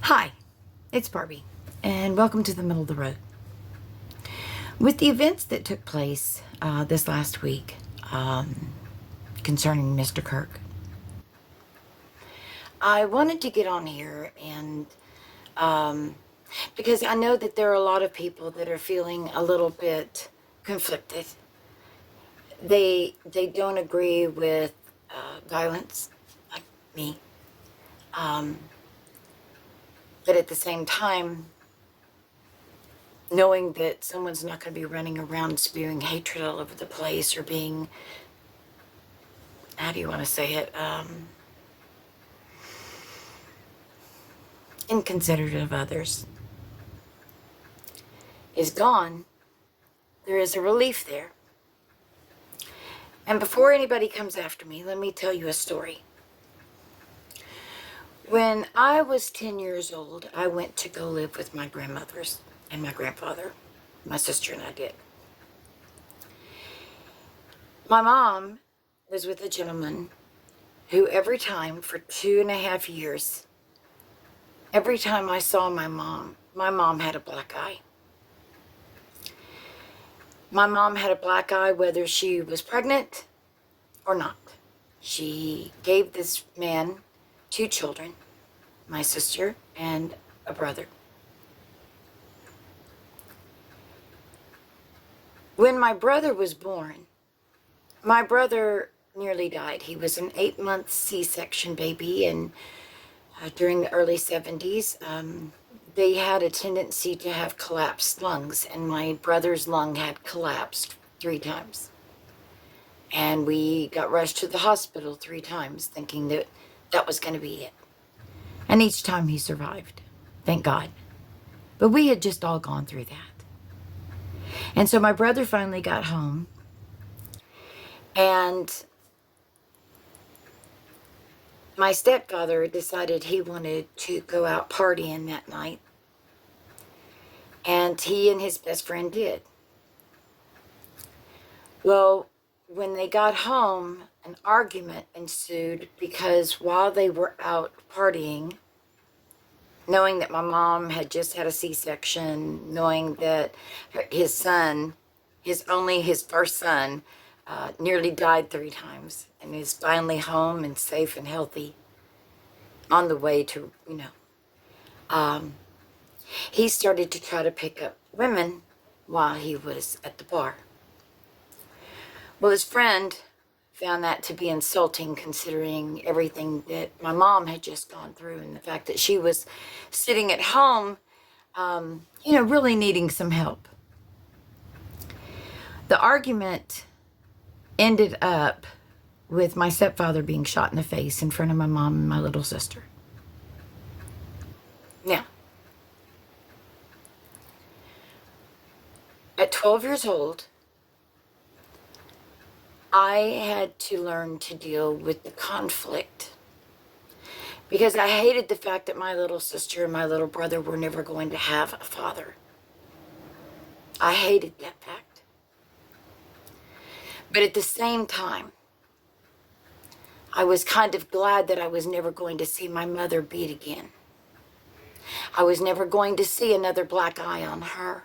Hi, it's Barbie, and welcome to the middle of the road. With the events that took place this last week concerning Mr. Kirk, I wanted to get on here and because I know that there are a lot of people that are feeling a little bit conflicted. They don't agree with violence, like me, but at the same time, knowing that someone's not going to be running around spewing hatred all over the place or being, how do you want to say it, inconsiderate of others, is gone, there is a relief there. And before anybody comes after me, let me tell you a story. When I was 10 years old, I went to go live with my grandmothers and my grandfather. My sister and I did. My mom was with a gentleman who every time for 2.5 years, every time I saw my mom had a black eye. My mom had a black eye whether she was pregnant or not. She gave this man 2 children, my sister and a brother. When my brother was born, my brother nearly died. He was an 8-month C-section baby, and during the early 70s, they had a tendency to have collapsed lungs, and my brother's lung had collapsed 3 times. And we got rushed to the hospital 3 times, thinking that that was going to be it. And each time he survived, thank God. But we had just all gone through that. And so my brother finally got home, and my stepfather decided he wanted to go out partying that night. And he and his best friend did. Well, when they got home, an argument ensued because while they were out partying, knowing that my mom had just had a C-section, knowing that his first son, nearly died 3 times and is finally home and safe and healthy on the way to, he started to try to pick up women while he was at the bar. Well, his friend found that to be insulting, considering everything that my mom had just gone through and the fact that she was sitting at home, really needing some help. The argument ended up with my stepfather being shot in the face in front of my mom and my little sister. Now, at 12 years old, I had to learn to deal with the conflict because I hated the fact that my little sister and my little brother were never going to have a father. I hated that fact. But at the same time, I was kind of glad that I was never going to see my mother beat again. I was never going to see another black eye on her.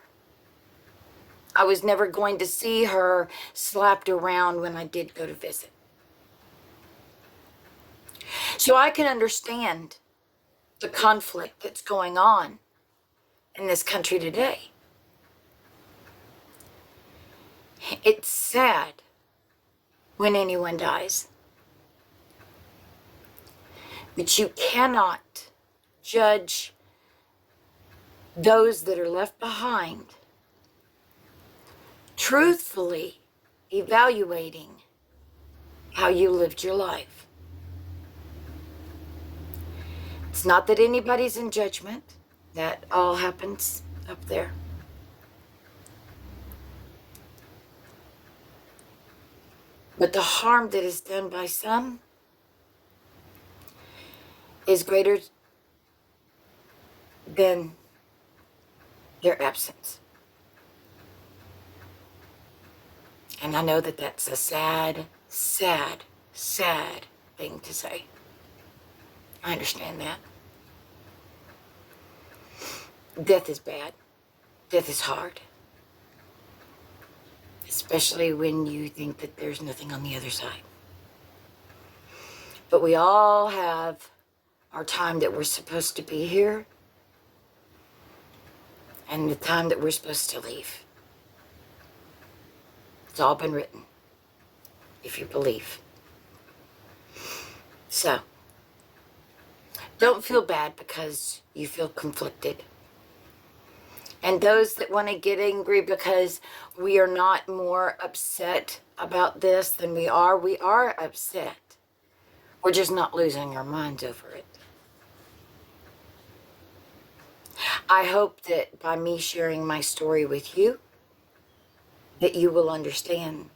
I was never going to see her slapped around when I did go to visit. So I can understand the conflict that's going on in this country today. It's sad when anyone dies. But you cannot judge those that are left behind truthfully evaluating how you lived your life. It's not that anybody's in judgment. That all happens up there. But the harm that is done by some is greater than their absence. And I know that that's a sad, sad, sad thing to say. I understand that. Death is bad. Death is hard. Especially when you think that there's nothing on the other side. But we all have our time that we're supposed to be here and the time that we're supposed to leave. It's all been written, if you believe. So, don't feel bad because you feel conflicted. And those that want to get angry because we are not more upset about this than we are upset. We're just not losing our minds over it. I hope that by me sharing my story with you, that you will understand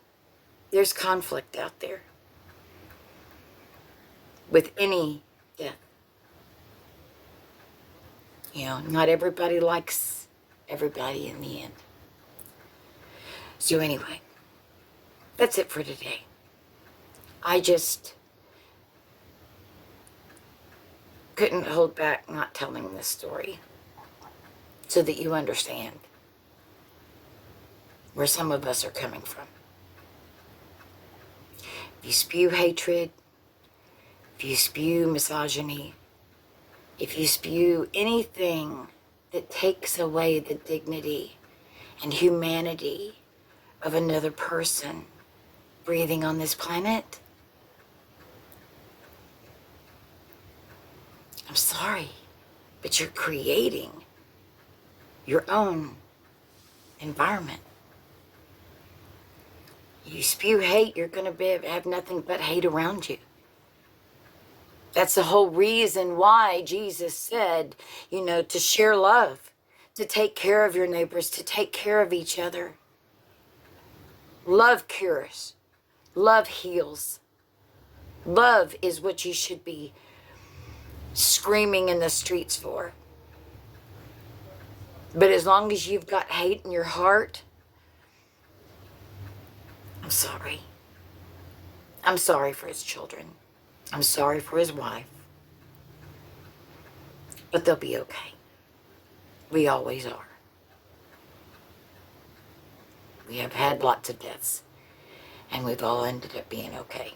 there's conflict out there with any death. You know, not everybody likes everybody in the end. So anyway, that's it for today. I just couldn't hold back not telling this story so that you understand where some of us are coming from. If you spew hatred, if you spew misogyny, if you spew anything that takes away the dignity and humanity of another person breathing on this planet, I'm sorry, but you're creating your own environment. You spew hate, you're going to have nothing but hate around you. That's the whole reason why Jesus said, you know, to share love, to take care of your neighbors, to take care of each other. Love cures. Love heals. Love is what you should be screaming in the streets for. But as long as you've got hate in your heart, I'm sorry. I'm sorry for his children. I'm sorry for his wife. But they'll be okay. We always are. We have had lots of deaths, and we've all ended up being okay.